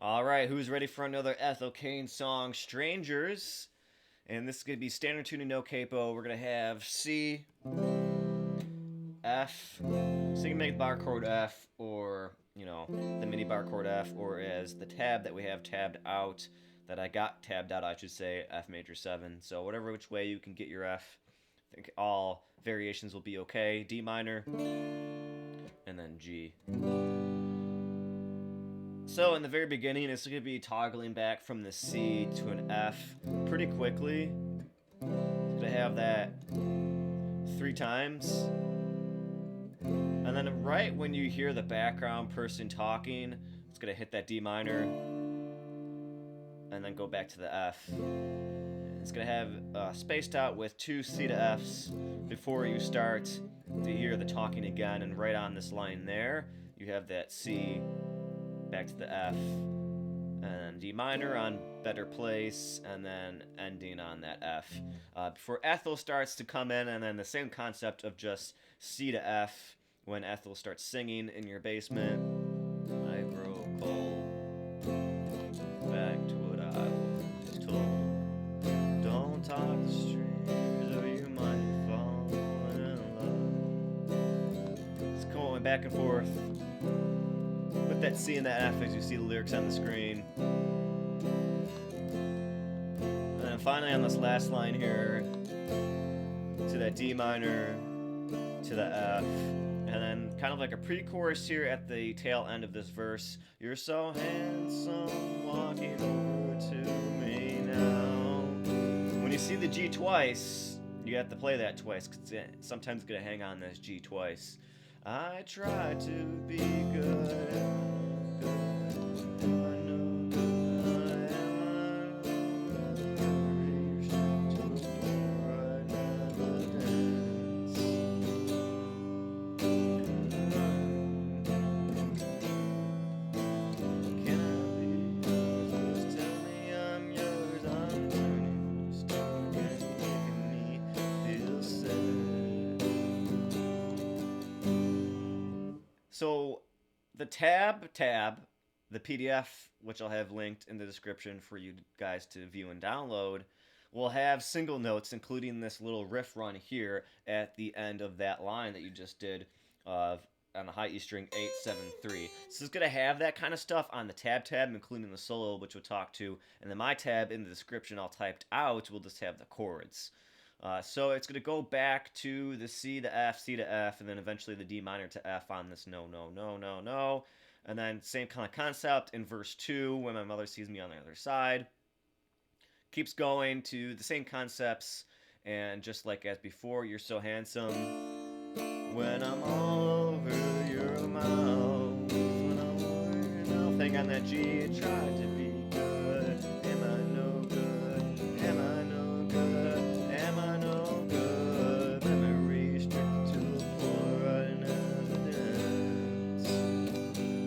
All right, who's ready for another Ethel Cain song, Strangers? And this is going to be standard tuning, no capo. We're going to have C, F. So you can make bar chord F or, the mini bar chord F, or as the tab that we have tabbed out, that I got tabbed out, I should say, F major 7. So whatever which way you can get your F, I think all variations will be okay. D minor, and then G. So in the very beginning, it's going to be toggling back from the C to an F pretty quickly. It's going to have that 3 times. And then right when you hear the background person talking, it's going to hit that D minor and then go back to the F. It's going to have spaced out with 2 C to Fs before you start to hear the talking again. And right on this line there, you have that C back to the F, and D minor on better place, and then ending on that F. Before Ethel starts to come in, and then the same concept of just C to F when Ethel starts singing in your basement. I grow cold, back to what I was told. Don't talk to strangers or you might fall in love. It's going back and forth with that C and that F as you see the lyrics on the screen. And then finally on this last line here, to that D minor, to the F, and then kind of like a pre-chorus here at the tail end of this verse. You're so handsome, walking over to me now. When you see the G twice, you have to play that twice, because sometimes it's going to hang on this G twice. I try to be good. So the tab, the PDF, which I'll have linked in the description for you guys to view and download, will have single notes, including this little riff run here at the end of that line that you just did on the high E string 8-7-3. So it's going to have that kind of stuff on the tab, including the solo, which we'll talk to. And then my tab in the description all typed out will just have the chords. So it's going to go back to the C to F, C to F, and then eventually the D minor to F on this no, no, no, no, no. And then same kind of concept in verse 2, when my mother sees me on the other side. Keeps going to the same concepts, and just like as before, you're so handsome. When I'm all over your mouth, when I'm over your mouth. Hang on that G, try to be good. Am I no good? Am I no good? Am I no good? Memory restricted to a poor right dance.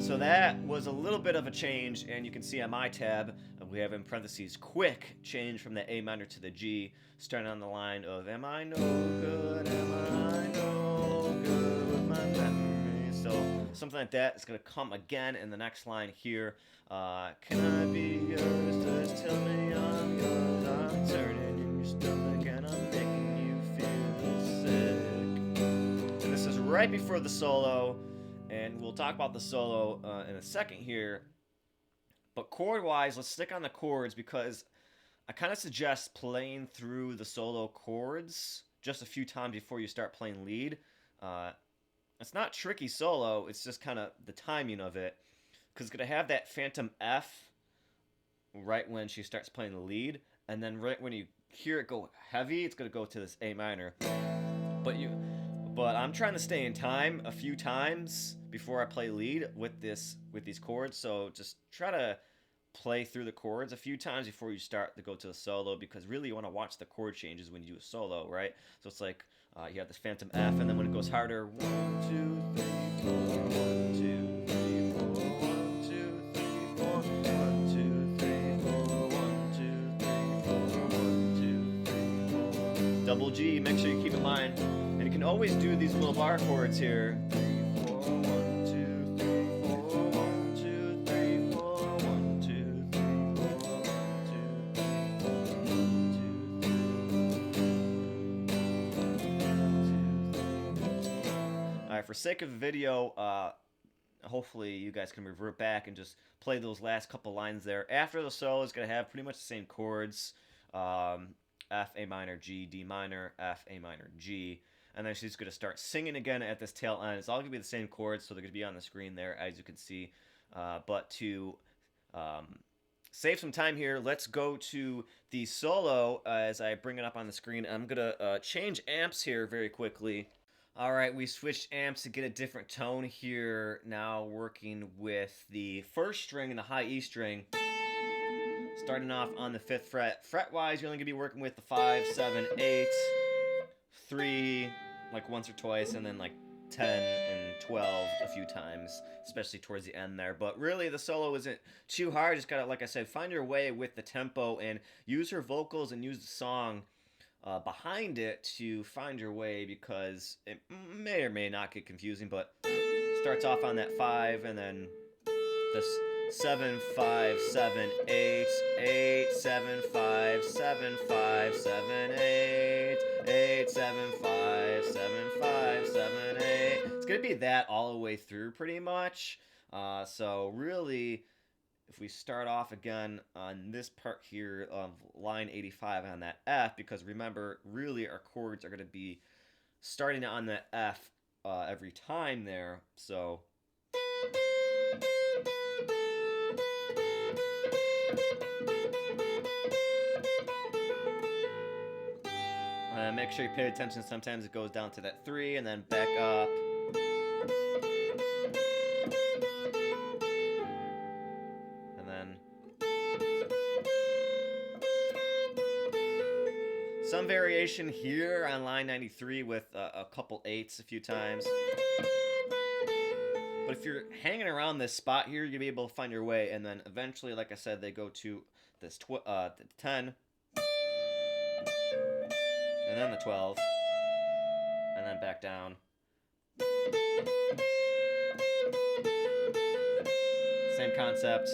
So that was a little bit of a change, and you can see on my tab, we have in parentheses, quick change from the A minor to the G, starting on the line of am I no good? Am I no good with my memory? So something like that is going to come again in the next line here. Can I be yours? Just tell me I'm yours. I'm turning in your stomach and I'm making you feel sick. And this is right before the solo, and we'll talk about the solo in a second here. But chord-wise, let's stick on the chords, because I kind of suggest playing through the solo chords just a few times before you start playing lead. It's not tricky solo, it's just kind of the timing of it, because it's going to have that phantom F right when she starts playing the lead, and then right when you hear it go heavy, it's going to go to this A minor. But I'm trying to stay in time a few times before I play lead with these chords, so just try to play through the chords a few times before you start to go to the solo, because really you want to watch the chord changes when you do a solo, right? So it's like you have this phantom F, and then when it goes harder, 1, 2, 3, 4, 1, 2, 3, 4, 1, 2, 3, 4, 1, 2, 3, 4, 1, 2, 3, 4, 1, 2, 3, 4. Double G, make sure you keep in mind. And you can always do these little bar chords here. 3, 4, 1, 2, 3, 4, 1, 2, 3, 4, 1, 2, for sake of the video, hopefully you guys can revert back and just play those last couple lines there. After the solo is going to have pretty much the same chords. F, A minor, G, D minor, F, A minor, G. And then she's going to start singing again at this tail end. It's all going to be the same chords, so they're going to be on the screen there, as you can see. But to save some time here, let's go to the solo as I bring it up on the screen. I'm going to change amps here very quickly. All right, we switched amps to get a different tone here. Now working with the first string and the high E string. Starting off on the 5th fret. Fret-wise, you're only going to be working with the 5, 7, 8, 3, like once or twice, and then like 10 and 12 a few times, especially towards the end there. But really, the solo isn't too hard. Just gotta, like I said, find your way with the tempo and use her vocals and use the song behind it to find your way, because it may or may not get confusing, but starts off on that 5 and then this 7, 5, 7, 8, 8, 7, 5, 7, 5, 7, 8, 8, 7, 5, 7, 5, 7, 8. It's going to be that all the way through pretty much. So really, if we start off again on this part here of line 85 on that F, because remember, really our chords are going to be starting on the F every time there. So make sure you pay attention. Sometimes it goes down to that 3 and then back up. And then some variation here on line 93 with a couple 8s a few times. But if you're hanging around this spot here, you're going to be able to find your way. And then eventually, like I said, they go to this 10. And then the 12, and then back down. Same concept.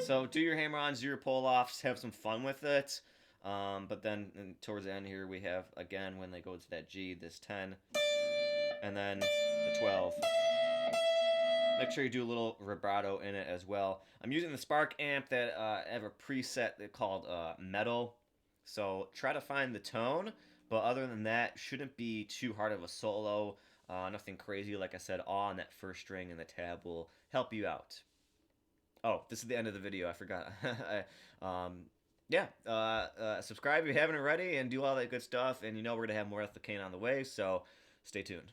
So do your hammer-ons, do your pull-offs, have some fun with it. But then towards the end here, we have, again, when they go to that G, this 10, and then the 12. Make sure you do a little vibrato in it as well. I'm using the Spark amp that I have a preset called Metal. So try to find the tone, but other than that, shouldn't be too hard of a solo. Nothing crazy. Like I said, all on that first string and the tab will help you out. Oh, this is the end of the video. I forgot. Subscribe if you haven't already and do all that good stuff. And you know we're going to have more Ethel Cain on the way, so stay tuned.